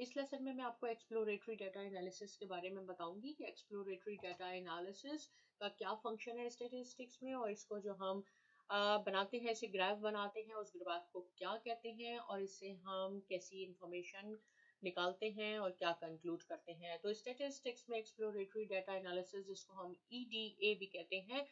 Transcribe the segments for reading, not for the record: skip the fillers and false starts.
इस लेसन में मैं आपको एक्सप्लोरेटरी डाटा एनालिसिस के बारे में बताऊंगी कि एक्सप्लोरेटरी डाटा एनालिसिस का क्या फंक्शन है स्टैटिस्टिक्स में, और इसको जो हम बनाते हैं, इसे ग्राफ बनाते हैं, उस ग्राफ को क्या कहते हैं और इससे हम कैसी इंफॉर्मेशन निकालते हैं और क्या कंक्लूड करते हैं। तो स्टैटिस्टिक्स में एक्सप्लोरेटरी डाटा एनालिसिस, जिसको हम EDA भी कहते हैं,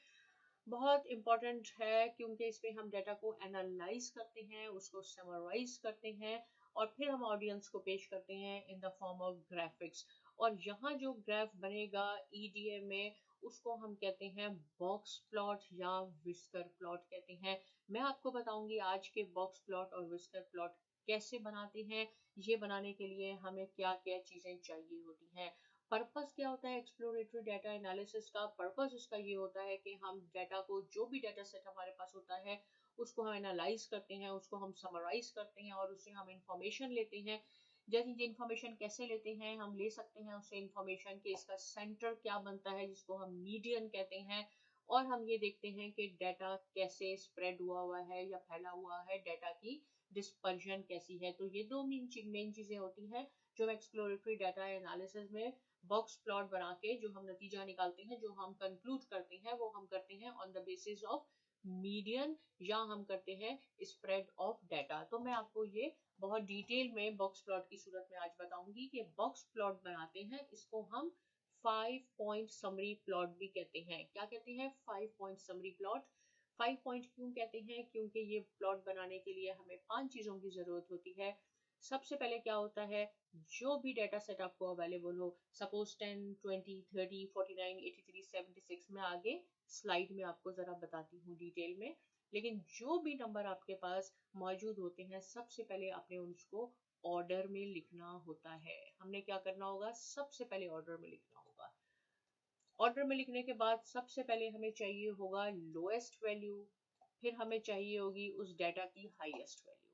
बहुत इंपॉर्टेंट है क्योंकि इसमें हम डाटा को एनालाइज करते हैं, उसको समराइज करते हैं और फिर हम ऑडियंस को पेश करते हैं in the form of graphics. और यहाँ जो ग्राफ बनेगा EDA में, उसको हम कहते हैं बॉक्स प्लॉट या विस्कर प्लॉट कहते हैं। मैं आपको बताऊंगी आज के बॉक्स प्लॉट और विस्कर प्लॉट कैसे बनाते हैं। ये बनाने के लिए हमें क्या क्या चीज़ें चाहिए होती हैं। पर्पस क्या होता है एक्सप्लोरेटरी डाटा एनालिसिस का? पर्पस इसका ये होता है कि हम डाटा को, जो भी डाटा सेट हमारे पास होता है, उसको हम एनालाइज करते हैं, उसको हम समराइज करते हैं और उससे हम इंफॉर्मेशन लेते हैं। जैसे ये इंफॉर्मेशन कैसे लेते हैं? हम ले सकते हैं उससे इंफॉर्मेशन कि इसका सेंटर क्या बनता है, जिसको हम मीडियन कहते हैं, और हम ये देखते हैं कि डाटा कैसे स्प्रेड हुआ हुआ है या फैला हुआ है, डाटा की डिस्पर्जन कैसी है। तो ये दो मेन चीजें होती हैं जो एक्सप्लोरेटरी डाटा एनालिसिस में बॉक्स प्लॉट बना के जो हम नतीजा निकालते हैं, जो हम कंक्लूड करते हैं, वो हम करते हैं on the basis of median, या हम करते हैं स्प्रेड ऑफ डाटा। तो मैं आपको ये बहुत डिटेल में बॉक्स प्लॉट की सूरत में आज बताऊंगी कि बॉक्स प्लॉट बनाते हैं, इसको हम 5 पॉइंट समरी प्लॉट भी कहते हैं। क्या कहते हैं? 5 पॉइंट समरी प्लॉट। 5 पॉइंट क्यों कहते हैं? क्योंकि ये प्लॉट बनाने के लिए हमें 5 चीजों की जरूरत होती है। सबसे पहले क्या होता है, जो भी डाटा सेट आपको अवेलेबल हो, सपोज 10, 20, 30, 49, 83, 76, में आगे स्लाइड में आपको जरा बताती हूँ डिटेल में, लेकिन जो भी नंबर आपके पास मौजूद होते हैं, सबसे पहले आपने उसको ऑर्डर में लिखना होता है। हमने क्या करना होगा? सबसे पहले ऑर्डर में लिखना होगा। ऑर्डर में लिखने के बाद सबसे पहले हमें चाहिए होगा लोएस्ट वैल्यू, फिर हमें चाहिए होगी उस डाटा की हाईएस्ट वैल्यू,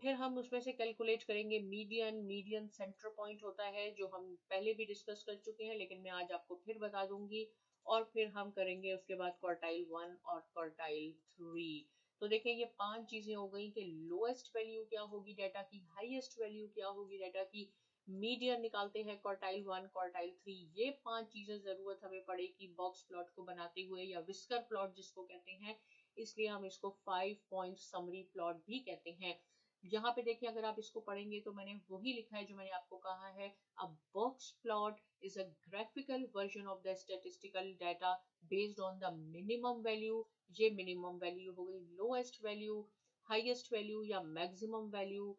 फिर हम उसमें से कैलकुलेट करेंगे मीडियन। मीडियन सेंटर पॉइंट होता है, जो हम पहले भी डिस्कस कर चुके हैं, लेकिन मैं आज आपको फिर बता दूंगी। और फिर हम करेंगे उसके बाद क्वार्टाइल 1 और क्वार्टाइल 3। तो देखें, ये 5 चीजें हो गई कि लोएस्ट वैल्यू क्या होगी डाटा की, हाईएस्ट वैल्यू क्या होगी डाटा की, मीडियन निकालते हैं क्वार्टाइल 1, क्वार्टाइल 3। ये 5 चीजें जरूरत हमें पड़ेगी बॉक्स प्लॉट को बनाते हुए, या विस्कर प्लॉट जिसको कहते हैं, इसलिए हम इसको 5 पॉइंट समरी प्लॉट भी कहते हैं। यहाँ पे देखिए, अगर आप इसको पढ़ेंगे तो मैंने वही लिखा है जो मैंने आपको कहा है। अ box plot is a graphical version of the statistical data based on the minimum value. ये मिनिमम वैल्यू हो गई, लोएस्ट वैल्यू, हाईएस्ट वैल्यू या maximum value,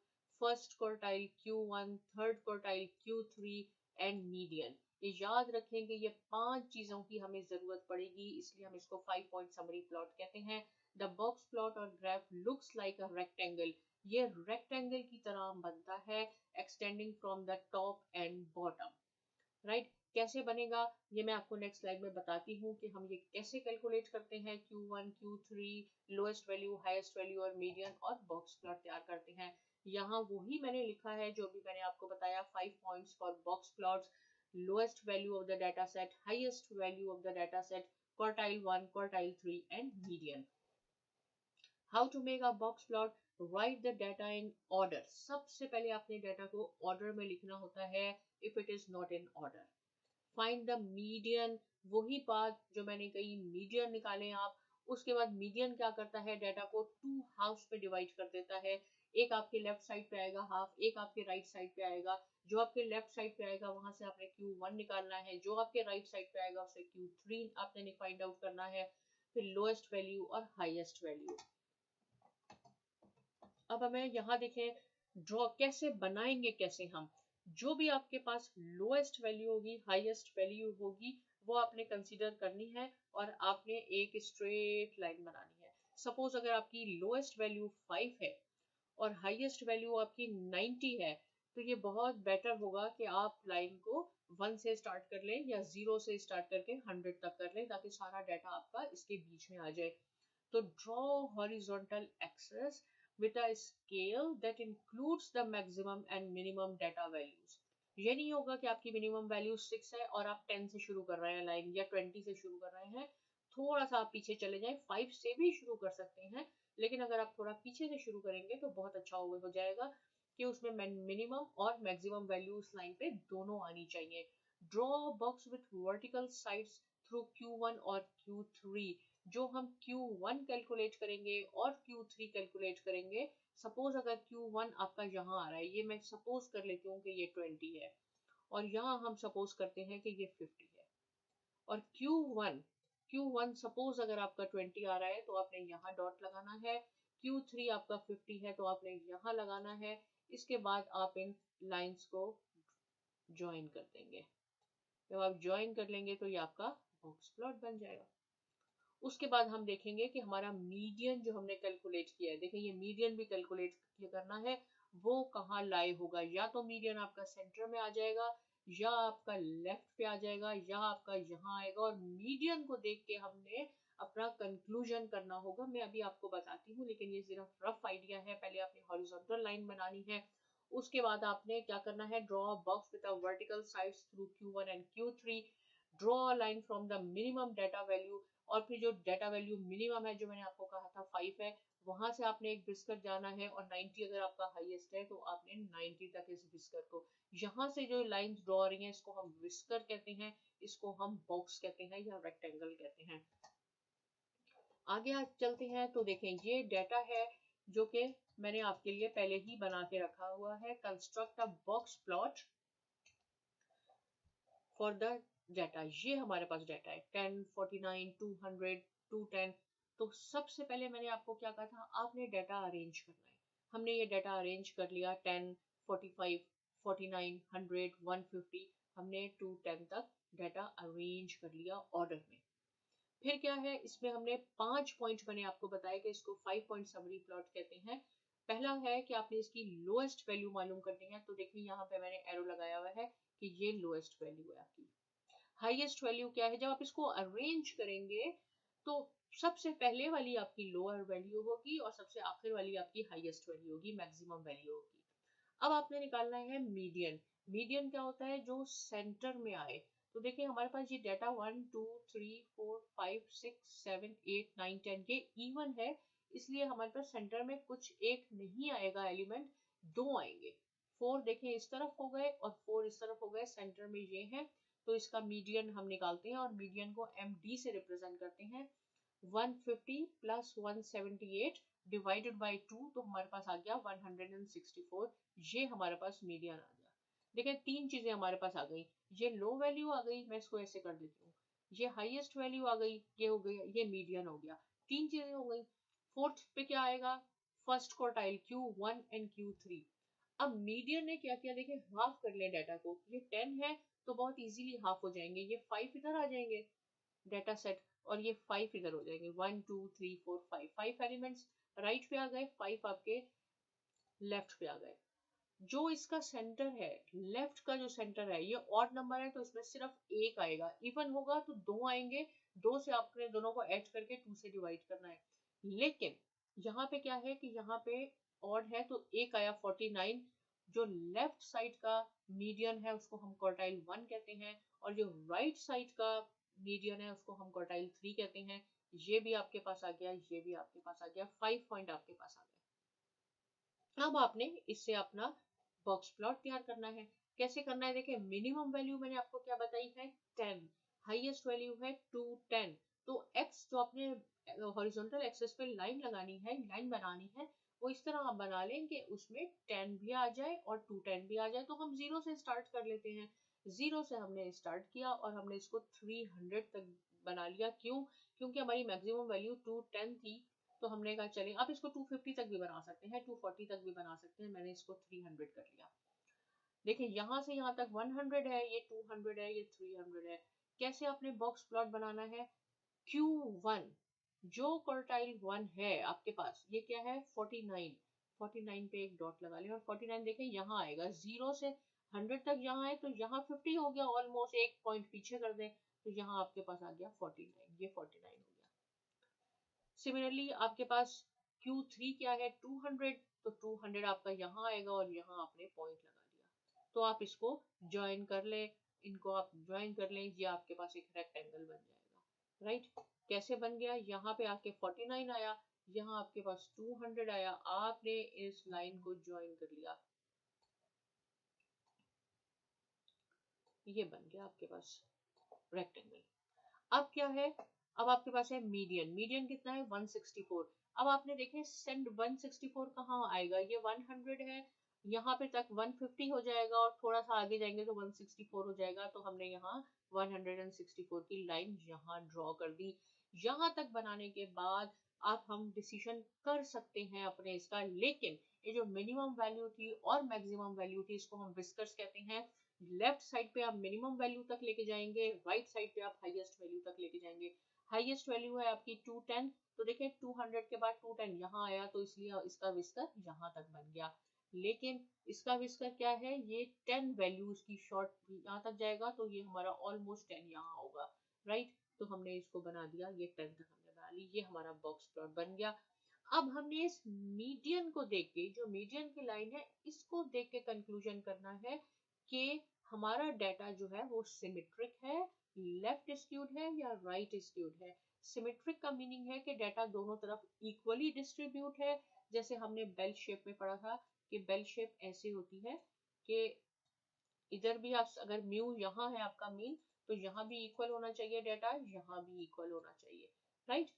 first quartile Q1, third quartile Q3 and median. ये याद रखेंगे, ये 5 चीजों की हमें जरूरत पड़ेगी, इसलिए हम इसको 5 पॉइंट समरी प्लॉट कहते हैं। द बॉक्स प्लॉट और graph looks like a rectangle. ये रेक्टेंगल की तरह बनता है, extending from the top and bottom. Right? कैसे बनेगा ये मैं आपको नेक्स्ट स्लाइड में बताती हूँ कि हम ये कैसे कैलकुलेट करते हैं। Q1, Q3, lowest value, highest value और मीडियन, और बॉक्स प्लॉट तैयार करते हैं। यहाँ वही मैंने लिखा है जो भी मैंने आपको बताया। 5 points for box plots, lowest value of the data set, highest value of the data set, quartile 1, quartile 3 and median. How to make a box plot? Write the data in order. सबसे पहले आपने data को order में लिखना होता है, if it is not in order. Find the median. वही बात जो मैंने कही, मीडियन निकालें आप। उसके बाद मीडियन क्या करता है, डाटा को 2 हाफ्स में डिवाइड कर देता है। एक आपके लेफ्ट साइड पे आएगा हाफ, एक आपके राइट साइड पे आएगा। जो आपके लेफ्ट साइड पे आएगा वहां से आपने Q1 निकालना है, जो आपके राइट साइड पे आएगा उससे Q3 आपने फाइंड आउट करना है, फिर लोएस्ट वैल्यू और हाईएस्ट वैल्यू। अब हमें यहाँ देखें, ड्रॉ कैसे बनाएंगे, कैसे हम, जो भी आपके पास लोएस्ट वैल्यू होगी, हाईएस्ट वैल्यू होगी, वो आपने कंसीडर करनी है और आपने एक स्ट्रेट लाइन बनानी है। सपोज अगर आपकी लोएस्ट वैल्यू 5 है और हाईएस्ट वैल्यू आपकी 90 है, तो ये बहुत बेटर होगा कि आप लाइन को 1 से स्टार्ट कर लें या 0 से स्टार्ट करके 100 तक कर लें, ताकि सारा डाटा आपका इसके बीच में आ जाए। तो draw horizontal axis with a scale that includes the maximum and minimum data values। ये नहीं होगा कि आपकी मिनिमम वैल्यू 6 है और आप 10 से शुरू कर रहे हैं लाइन, या 20 से शुरू कर रहे हैं। थोड़ा सा आप पीछे चले जाएं, 5 से भी शुरू कर सकते हैं, लेकिन अगर आप थोड़ा पीछे से शुरू करेंगे तो बहुत अच्छा हो जाएगा। कि उसमें मिनिमम और मैक्सिमम वैल्यू उस लाइन पे दोनों आनी चाहिए। Draw box with vertical sides through Q1 और Q3। जो हम Q1 कैलकुलेट करेंगे और Q3 कैलकुलेट करेंगे, सपोज अगर Q1 आपका यहाँ आ रहा है, ये मैं सपोज कर लेती हूँ कि ये 20 है, और यहाँ हम सपोज करते हैं कि ये 50 है, और Q1 सपोज अगर आपका 20 आ रहा है तो आपने यहाँ डॉट लगाना है, Q3 आपका 50 है तो आपने यहाँ लगाना है। इसके बाद आप इन लाइंस को ज्वाइन कर देंगे। जब आप ज्वाइन कर लेंगे तो ये आपका बॉक्स प्लॉट बन जाएगा। उसके बाद हम देखेंगे कि हमारा मीडियन जो हमने कैलकुलेट किया है, देखिए ये मीडियन भी कैलकुलेट करना है, वो कहाँ लाई होगा। या तो मीडियन आपका सेंटर में आ जाएगा, या आपका लेफ्ट पे आ जाएगा, या आपका यहाँ आएगा, और मीडियन को देख के हमने अपना कंक्लूजन करना होगा। मैं अभी आपको बताती हूँ, लेकिन ये सिर्फ रफ आइडिया है। पहले आपने हॉरिजॉन्टल लाइन बनानी है, उसके बाद आपने क्या करना है, draw box with a vertical sides through Q1 and Q3, draw a line from the minimum data value, और फिर जो डाटा वैल्यू मिनिमम है, जो मैंने आपको कहा था 5 है, वहां से आपने एक बिस्कर जाना है, और 90 अगर आपका हाईएस्ट है तो आपने 90 तक इस बिस्कर को, यहाँ से जो लाइंस ड्रॉ हो रही हैं इसको हम विस्कर कहते हैं, इसको हम बॉक्स कहते हैं या रेक्टेंगल कहते हैं। आगे आज चलते हैं तो देखें, ये डाटा है जो कि मैंने आपके लिए पहले ही बना के रखा हुआ है। Construct a box plot for the data. ये हमारे पास डाटा है 10, 49, 200, 210। तो सबसे पहले मैंने आपको क्या कहा था, आपने डाटा अरेंज करना है। हमने ये डाटा अरेंज कर लिया, 10, 45, 49, 100, 150, हमने 210 तक डाटा अरेंज कर लिया ऑर्डर में। फिर क्या है, इसमें हमने 5 पॉइंट मैंने आपको बताया कि इसको 5 पॉइंट समरी प्लॉट कहते हैं। पहला है कि आपने इसकी लोएस्ट वैल्यू मालूम करनी है, तो देखिए यहाँ पे मैंने एरो लगाया हुआ है कि ये लोएस्ट वैल्यू है आपकी। हाईएस्ट वैल्यू क्या है, जब आप इसको अरेंज करेंगे तो सबसे पहले वाली आपकी लोअर वैल्यू होगी और सबसे आखिर वाली आपकी हाईएस्ट वैल्यू होगी, मैक्सिमम वैल्यू होगी। अब आपने निकालना है मीडियन। मीडियन क्या होता है, जो सेंटर में आए। तो देखिए हमारे पास ये डाटा 1, 2, 3, 4, 5, 6, 7, 8, 9, 10 ये इवन है, इसलिए हमारे पास सेंटर में कुछ एक नहीं आएगा एलिमेंट, दो आएंगे। 4 देखें इस तरफ हो गए और 4 इस तरफ हो गए, सेंटर में ये है, तो इसका मीडियन हम निकालते हैं और मीडियन को MD से रिप्रेजेंट करते हैं। 150 प्लस 178 डिवाइडेड बाई 2, तो हमारे पास आ गया 164। ये हमारे पास मीडियन आ गया। देखिए तीन चीजें हमारे पास आ गई, ये लो वैल्यू आ गई, मैं इसको ऐसे कर देती हूँ, ये हाईएस्ट वैल्यू आ गई, ये हो गई, ये मीडियन हो गया, तीन चीजें हो गई। फोर्थ पे क्या आएगा, first quartile Q1 and Q3। अब मीडियन ने क्या किया, देखिए हाफ कर ले डाटा को, ये 10 है तो बहुत इजीली हाफ हो जाएंगे, ये 5 इधर आ जाएंगे डाटा सेट, और ये 5 इधर हो जाएंगे, 1, 2, 3, 4, 5, 5 एलिमेंट्स राइट पे आ गए, 5 आपके लेफ्ट पे आ गए। जो इसका सेंटर है, लेफ्ट का जो सेंटर है, ये ऑड नंबर है तो इसमें सिर्फ एक आएगा, इवन होगा तो दो आएंगे, दो से आपने दोनों को ऐड करके 2 से डिवाइड करना है। लेकिन यहाँ पे क्या है कि यहाँ पे ऑड है तो एक आया 49। जो लेफ्ट साइड का मीडियन है उसको हम क्वार्टाइल 1 कहते हैं, और जो राइट साइड का मीडियन है उसको हम क्वार्टाइल 3 कहते हैं। ये भी आपके पास आ गया, ये भी आपके पास आ गया, 5 पॉइंट आपके पास आ गया। अब आपने इससे अपना बॉक्स प्लॉट तैयार करना है। कैसे करना है, देखिए मिनिमम वैल्यू मैंने आपको क्या बताई है 10, हाईएस्ट वैल्यू है 210। तो x जो आपने हॉरिजॉन्टल एक्सिस पे लाइन लगानी है, लाइन बनानी है, वो इस तरह आप बना लें कि उसमें 10 भी आ जाए और 210 भी आ जाए। तो हम 0 से स्टार्ट कर लेते हैं, 0 से हमने स्टार्ट किया और हमने इसको 300 तक बना लिया। क्यों, क्योंकि हमारी मैक्सिमम वैल्यू 210 थी, तो हमने कहा चले आप इसको 250 तक भी बना सकते हैं, 240 तक भी बना सकते हैं, मैंने इसको 300 कर लिया। देखिए यहाँ से यहाँ तक 100 है, ये 200 है, ये 300 है। कैसे आपने बॉक्स प्लॉट बनाना है, Q1 जो क्वार्टाइल 1 है आपके पास, ये क्या है 49, 49 पे एक डॉट लगा लें, और 49 देखें यहाँ आएगा, 0 से 100 तक यहाँ है तो यहाँ 50 हो गया, ऑलमोस्ट एक पॉइंट पीछे कर दें तो यहाँ आपके पास आ गया 49, ये 49 हो गया। सिमिलरली आपके पास Q3 क्या है 200, तो 200 आपका यहाँ आएगा और यहाँ आपने पॉइंट लगा दिया। तो आप इसको ज्वाइन कर ले, इनको आप ज्वाइन कर लें, ये आपके पास एक रेक्टेंगल बन जाएगा। राइट, कैसे बन गया, यहाँ पे आपके 49 आया, यहाँ आपके पास 200 आया, आपने इस लाइन को ज्वाइन कर लिया। ये बन गया आपके पास रेक्टेंगल। अब क्या है, अब आपके पास है मीडियन। मीडियन कितना है 164। अब आपने देखे सेंट 164 कहाँ आएगा, ये 100 है, यहाँ पे तक 150 हो जाएगा और थोड़ा सा आगे जाएंगे तो 164 हो जाएगा। तो हमने यहाँ 164 की लाइन यहाँ ड्रॉ कर दी। यहाँ तक बनाने के बाद आप हम डिसीजन कर सकते हैं अपने इसका, लेकिन ये जो मिनिमम वैल्यू थी और मैक्सिमम वैल्यू थी इसको हम विस्कर्स कहते हैं। लेफ्ट साइड पे आप मिनिमम वैल्यू तक लेके जाएंगे, राइट साइड पे आप हाईएस्ट वैल्यू तक लेके जाएंगे। हाईएस्ट वैल्यू है आपकी 210, तो देखिए 200 के बाद 210 यहाँ आया, तो इसलिए इसका विस्कर यहाँ तक बन गया। लेकिन इसका विस्कर क्या है, ये 10 वैल्यू इसकी शॉर्ट यहाँ तक जाएगा, तो ये हमारा ऑलमोस्ट 10 यहाँ होगा, राइट। तो हमने इसको बना दिया, ये 10 तक हमने बना ली, ये हमारा बॉक्स प्लॉट बन गया। अब हमने इस मीडियन को देख के, जो मीडियन की लाइन है इसको देख के कंक्लूजन करना है कि हमारा डाटा जो है वो सिमेट्रिक है, लेफ्ट स्क्यूड है या राइट स्क्यूड है। सिमेट्रिक का मीनिंग है कि डाटा दोनों तरफ इक्वली डिस्ट्रीब्यूट है। जैसे हमने बेल शेप में पढ़ा था कि बेल शेप ऐसे होती है कि इधर भी आप अगर म्यू यहाँ है आपका मीन, तो यहाँ भी इक्वल होना चाहिए डाटा, यहाँ भी इक्वल होना चाहिए, राइट।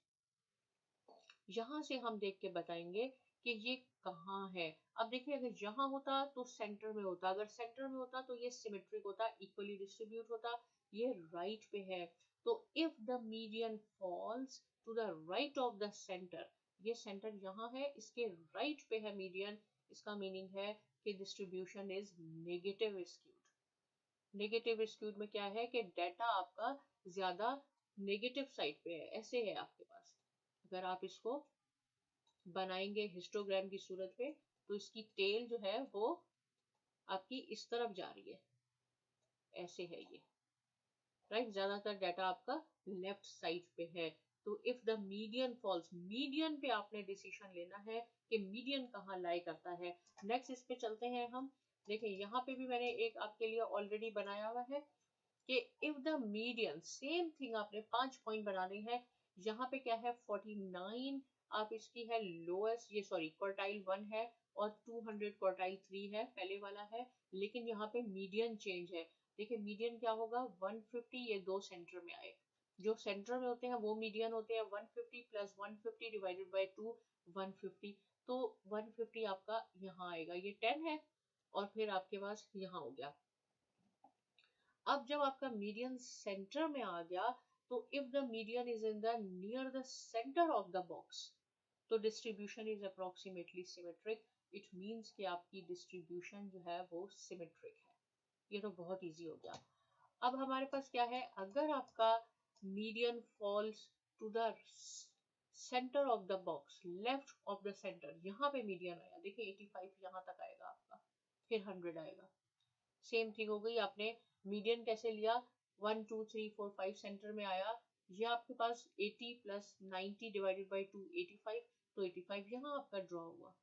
यहाँ से हम देख के बताएंगे कि ये कहाँ है। अब देखिए अगर यहाँ होता तो सेंटर में होता, अगर सेंटर में होता तो ये सिमेट्रिक होता, इक्वली डिस्ट्रीब्यूट होता। ये राइट पे है, तो if the median falls to the right of the centre, ये सेंटर यहाँ है, इसके राइट पे है मीडियन, इसका मीनिंग है कि distribution is negative skewed. Negative skewed में क्या है कि डाटा आपका ज्यादा नेगेटिव साइड पे है, ऐसे है आपके पास। अगर आप इसको बनाएंगे हिस्टोग्राम की सूरत में, तो इसकी टेल जो है वो आपकी इस तरफ जा रही है, ऐसे है ये, राइट। ज्यादातर डाटा आपका लेफ्ट साइड पे है। तो if the median falls, median पे आपने डिसीजन लेना है कि मीडियन कहाँ लाई करता है। नेक्स्ट इस पे चलते हैं हम। देखिए यहाँ पे भी मैंने एक आपके लिए ऑलरेडी बनाया हुआ है कि if the median, same thing आपने 5 पॉइंट बनाने हैं। यहाँ पे क्या है 49, आप इसकी है लोएस्ट, ये सॉरी क्वार्टाइल 1 है और 200 क्वार्टाइल 3 है, पहले वाला है। लेकिन यहाँ पे मीडियन चेंज है। देखिए मीडियन क्या होगा 150, ये दो सेंटर में आए, जो सेंटर में होते हैं वो मीडियन होते हैं। 150 प्लस 150 डिवाइडेड बाई 2, 150। तो 150 आपका यहाँ आएगा, ये 10 है और फिर आपके पास यहाँ हो गया। अब जब आपका मीडियन सेंटर में आ गया, तो if the median is in the near the centre of the box, तो distribution is approximately symmetric. It means कि आपकी डिस्ट्रीब्यूशन जो है वो सिमेट्रिक है। ये तो बहुत इजी हो गया। अब हमारे पास क्या है, अगर आपका median falls to the centre of the box, left of the centre, यहाँ पे मीडियन आया, देखिए 85 यहाँ तक आएगा आपका, फिर 100 आएगा। सेम थिंग हो गई, आपने मीडियन कैसे लिया 1 2 3 4 5 सेंटर में आया, ये आपके पास 80 प्लस 90 डिवाइडेड बाई 2 85, तो 85 यहाँ आपका ड्रॉ हुआ।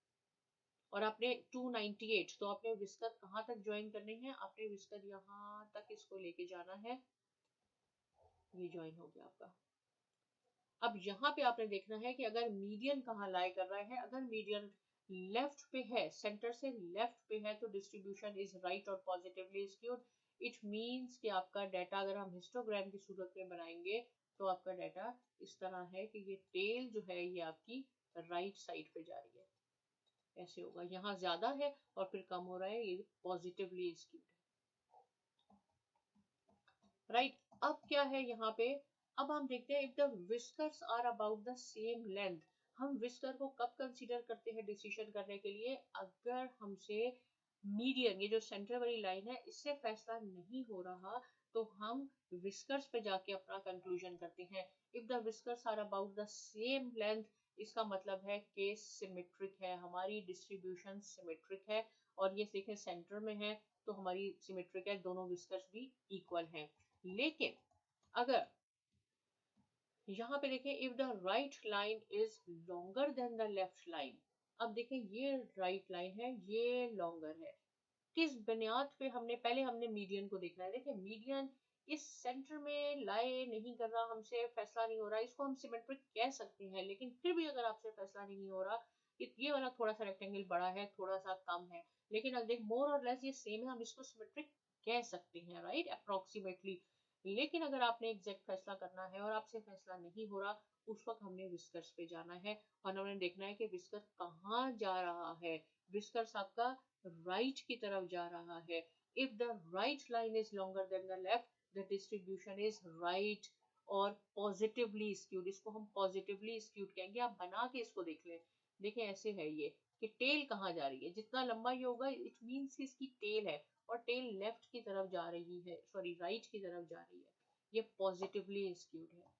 और आपने 298, तो आपने विस्कर कहाँ तक ज्वाइन करने हैं, आपने विस्कर यहाँ तक इसको लेके जाना है, ये ज्वाइन हो गया आपका। अब यहाँ पे आपने देखना है कि अगर मीडियन कहाँ लाई कर रहा है, अगर मीडियन लेफ्ट पे है, सेंटर से लेफ्ट पे है, तो डिस्ट्रीब्यूशन इज राइट और पॉजिटिवली स्क्यूड। इट मींस कि आपका डाटा अगर हम हिस्टोग्राम की सूरत में बनाएंगे, तो आपका डाटा इस तरह है कि ये टेल जो है ये आपकी राइट साइड पे जा रही है, ऐसे होगा। यहाँ ज्यादा है और फिर कम हो रहा है, ये पॉजिटिवली स्क्यूड है, राइट। अब क्या है यहाँ पे, अब हम देखते हैं if the whiskers are about the same length. हम विस्कर को कब कंसीडर करते हैं डिसीजन करने के लिए, अगर हमसे मीडियन, ये जो सेंटर वाली लाइन है, इससे फैसला नहीं हो रहा, तो हम विस्कर्स पे जाके अपना कंक्लूजन करते हैं। If the whiskers are about the same length, इसका मतलब है कि सिमेट्रिक है, हमारी डिस्ट्रीब्यूशन सिमेट्रिक है। और ये देखें सेंटर में है तो हमारी सिमेट्रिक है, दोनों विस्कर्स भी इक्वल हैं। लेकिन अगर यहाँ पे देखें if the right line is longer than the left line, अब देखें ये राइट लाइन है, ये लॉन्गर है, किस बुनियाद पे हमने, पहले हमने मीडियन को देखना है। देखिए मीडियन इस सेंटर में लाए नहीं कर रहा, हमसे फैसला नहीं हो रहा, इसको हम सिमेट्रिक कह सकते हैं। लेकिन फिर भी अगर आपसे फैसला नहीं हो रहा, ये वाला थोड़ा सा रेक्टेंगल बड़ा है, थोड़ा सा कम है, लेकिन अगर देख मोर और लेस ये सेम है, हम इसको सिमेट्रिक कह सकते हैं, राइट, अप्रोक्सीमेटली। लेकिन अगर आपने एग्जैक्ट फैसला करना है और आपसे फैसला नहीं हो रहा, उस वक्त हमने विस्कर्स पे जाना है और हमने देखना है कि विस्कर कहाँ जा रहा है। विस्कर्स आपका राइट की तरफ जा रहा है। If the right line is longer than the left, the distribution is right और पॉजिटिवली स्क्यूड। इसको हम पॉजिटिवली स्क्यूड कहेंगे। आप बना के इसको देख लें। देखें ऐसे है ये कि टेल कहाँ जा रही है, जितना लंबा ये होगा इट मीन्स कि इसकी टेल है और टेल लेफ्ट की तरफ जा रही है, सॉरी राइट की तरफ जा रही है। ये पॉजिटिवली स्क्यूड है।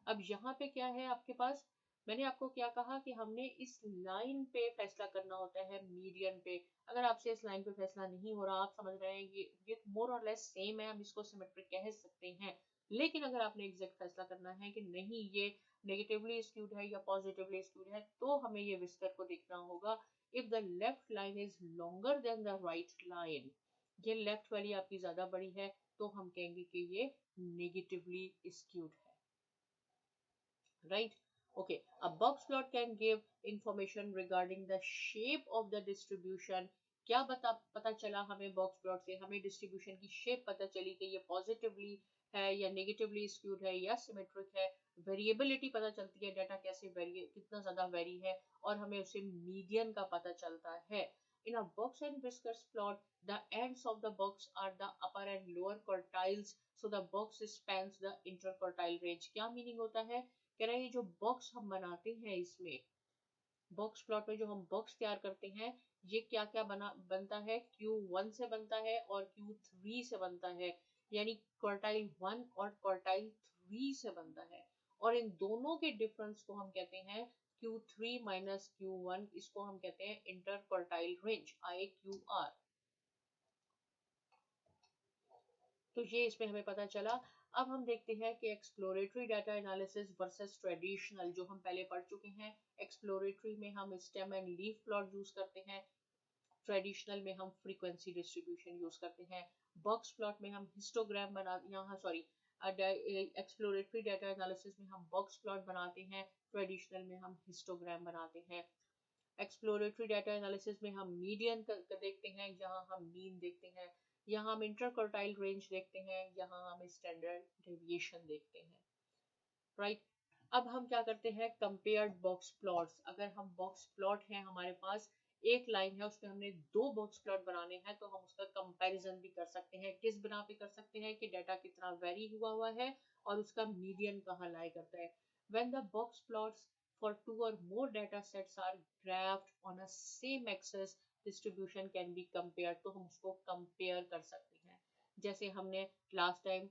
अब यहाँ पे क्या है आपके पास, मैंने आपको क्या कहा कि हमने इस लाइन पे फैसला करना होता है, मीडियन पे। अगर आपसे इस लाइन पे फैसला नहीं हो रहा, आप समझ रहे हैं ये मोर और लेस सेम है, हम इसको सिमेट्रिक कह सकते हैं। लेकिन अगर आपने एग्जैक्ट फैसला करना है कि नहीं ये नेगेटिवली स्क्यूड है या पॉजिटिवली स्क्यूड है, तो हमें ये विस्कर को देखना होगा। If the left line is longer than the right line, ये लेफ्ट वाली आपकी ज्यादा बड़ी है, तो हम कहेंगे कि ये नेगेटिवली स्क्यूड है, right? Okay, a box plot can give information regarding the shape of the distribution. क्या पता चला हमें बॉक्स प्लॉट से, हमें डिस्ट्रीब्यूशन की शेप पता चली कि ये पॉजिटिवली है या नेगेटिवली स्क्यूड है या सिमेट्रिक है। वेरिएबिलिटी पता चलती है, डाटा कैसे वेरी, कितना ज्यादा वेरी है, और हमें उसे मीडियन का पता चलता है। In a box and whiskers plot, the ends of the box are the upper and lower quartiles, so the box spans the interquartile range. क्या मीनिंग होता है, कह रहा है ये जो बॉक्स हम बनाते हैं, इसमें बॉक्स प्लॉट में जो हम बॉक्स तैयार करते हैं, ये क्या क्या बनता है, Q1 से बनता है और Q3 से बनता है, यानी क्वार्टाइल 1 और क्वार्टाइल 3 से बनता है। और इन दोनों के डिफरेंस को हम कहते हैं Q3 माइनस Q1, इसको हम कहते हैं इंटर क्वार्टाइल रेंज, IQR। तो ये इसमें हमें पता चला। अब हम देखते हैं कि exploratory data analysis versus traditional, जो हम पहले पढ़ चुके हैं। एक्सप्लोरेटरी में हम stem and leaf plot use करते हैं, ट्रेडिशनल में हम फ्रीक्वेंसी डिस्ट्रीब्यूशन यूज करते हैं। बॉक्स प्लॉट में हम हिस्टोग्राम बना, यहाँ सॉरी एक्सप्लोरेटरी डाटा एनालिसिस में हम बॉक्स प्लॉट बनाते हैं, ट्रेडिशनल में हम हिस्टोग्राम बनाते हैं। एक्सप्लोरेटरी डाटा एनालिसिस में हम मीडियन देखते हैं, यहाँ हम मीन देखते हैं, यहाँ हम इंटरक्वार्टाइल रेंज देखते हैं, यहाँ हम स्टैंडर्ड डेविएशन देखते हैं, राइट। अब हम क्या करते हैं, कंपेयर्ड बॉक्स प्लॉट्स। अगर हम बॉक्स प्लॉट है हमारे पास, एक लाइन है उसमें हमने दो बॉक्स प्लॉट बनाने हैं, तो हम उसका कंपैरिजन भी कर सकते हैं। किस बिना पे कर सकते हैं कि डाटा कितना वेरी हुआ है और उसका मीडियन कहाँ लाई करता है। When the box plots for two or more data sets are graphed on a same axis, distribution can be compared, तो हम उसको compare कर सकते हैं। जैसे हमने लास्ट टाइम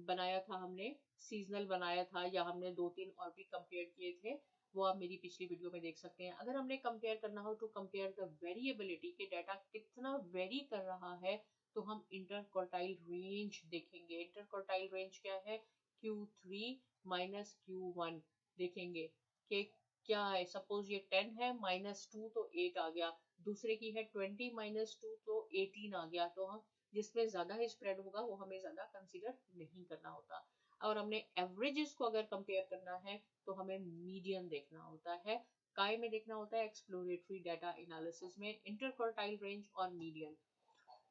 बनाया था, हमने सीजनल बनाया था, या हमने 2-3 और भी कंपेयर किए थे, वो आप मेरी पिछली वीडियो में देख सकते हैं। अगर हमने कंपेयर करना हो तो कंपेयर द वेरिएबिलिटी के डाटा कितना वेरी कर रहा है, तो हम इंटरक्वार्टाइल रेंज देखेंगे। इंटरक्वार्टाइल रेंज क्या है, Q3 माइनस Q1 देखेंगे कि क्या है। सपोज ये 10 है, -2 तो 8 आ गया, दूसरे की है 20 -2 तो 18 आ गया, तो हम जिसमें ज्यादा ही स्प्रेड होगा वो हमें ज्यादा कंसीडर नहीं करना होता। और हमने एवरेजेस को अगर कंपेयर करना है तो हमें मीडियन देखना होता है। काय में देखना होता है, एक्सप्लोरेटरी डाटा एनालिसिस में, इंटरक्वार्टाइल रेंज और मीडियन।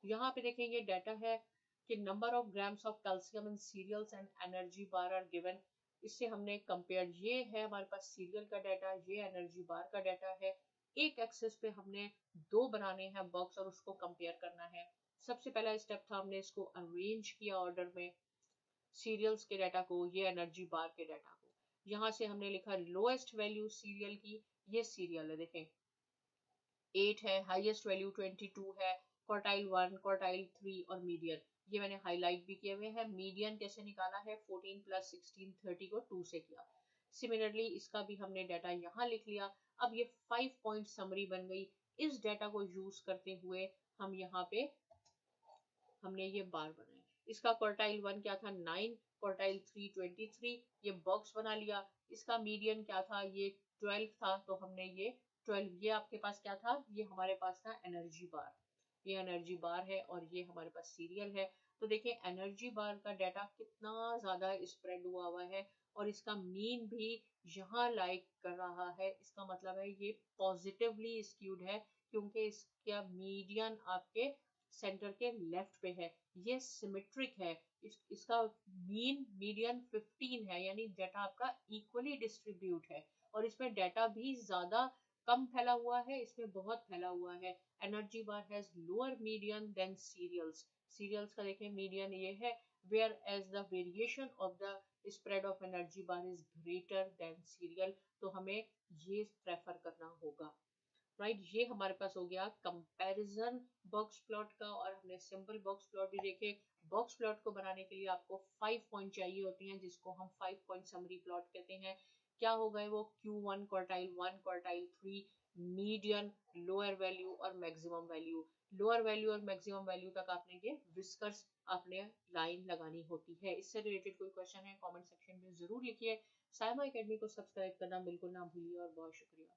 यहाँ पे देखेंगे डाटा है कि number of grams of calcium in cereals and energy bar are given. इससे हमने कंपेयर, ये है हमारे पास सीरियल का डाटा, ये एनर्जी बार का डाटा है। एक एक्सेस पे हमने दो बनाने हैं बॉक्स और उसको कंपेयर करना है। सबसे पहला स्टेप था, हमने इसको अरेंज किया ऑर्डर में, सीरियल्स के डाटा को, ये एनर्जी बार के डाटा को। यहाँ से हमने लिखा लोएस्ट वैल्यू सीरियल की, ये सीरियल है, देखें 8 है, हाईएस्ट वैल्यू 22 है, क्वार्टाइल 1, क्वार्टाइल 3 और मीडियन, ये मैंने हाईलाइट भी किए हुए हैं। मीडियन कैसे निकाला है, 14 + 16 30 को 2 से किया। सिमिलरली इसका भी हमने डाटा यहाँ लिख लिया। अब ये 5 पॉइंट समरी बन गई। इस डाटा को यूज करते हुए हम यहाँ पे हमने ये बार बनाए। इसका क्वार्टाइल 1 क्या था, 9, क्वार्टाइल 3 23, ये बॉक्स बना लिया। इसका मीडियन क्या था, ये 12 था, तो हमने ये 12, ये आपके पास क्या था, ये हमारे पास था एनर्जी बार, ये एनर्जी बार है और ये हमारे पास सीरियल है। तो देखिए एनर्जी बार का डाटा कितना ज्यादा स्प्रेड हुआ है और इसका मीन भी यहाँ लाइक कर रहा है। इसका मतलब है ये पॉजिटिवली स्क्यूड है, क्योंकि इसका मीडियन आपके सेंटर के लेफ्ट पे है, ये सिमेट्रिक है। इसका मीन मीडियन 15 है, यानी डाटा आपका इक्वली डिस्ट्रीब्यूट है। और इसमें डाटा भी ज्यादा कम फैला हुआ है, इसमें बहुत फैला हुआ है। Energy bar has lower median than cereals. Cereals का देखें मीडियन ये है, whereas the variation of the spread of energy bar is greater than cereal. तो हमें ये प्रेफर करना होगा, राइट। ये हमारे पास हो गया कंपैरिजन बॉक्स प्लॉट का, और हमने सिंपल बॉक्स प्लॉट भी देखे। बॉक्स प्लॉट को बनाने के लिए आपको 5 पॉइंट चाहिए होते हैं, जिसको हम 5 पॉइंट समरी प्लॉट कहते हैं। क्या हो गए वो? Q1 quartile 1 quartile 3, median, lower value और मैक्सिमम वैल्यू। लोअर वैल्यू और मैक्सिमम वैल्यू तक आपने ये विस्कर्स आपने लाइन लगानी होती है। इससे रिलेटेड कोई क्वेश्चन है कमेंट सेक्शन में जरूर लिखिए। साइमा एकेडमी को सब्सक्राइब करना बिल्कुल ना भूलिए, और बहुत शुक्रिया।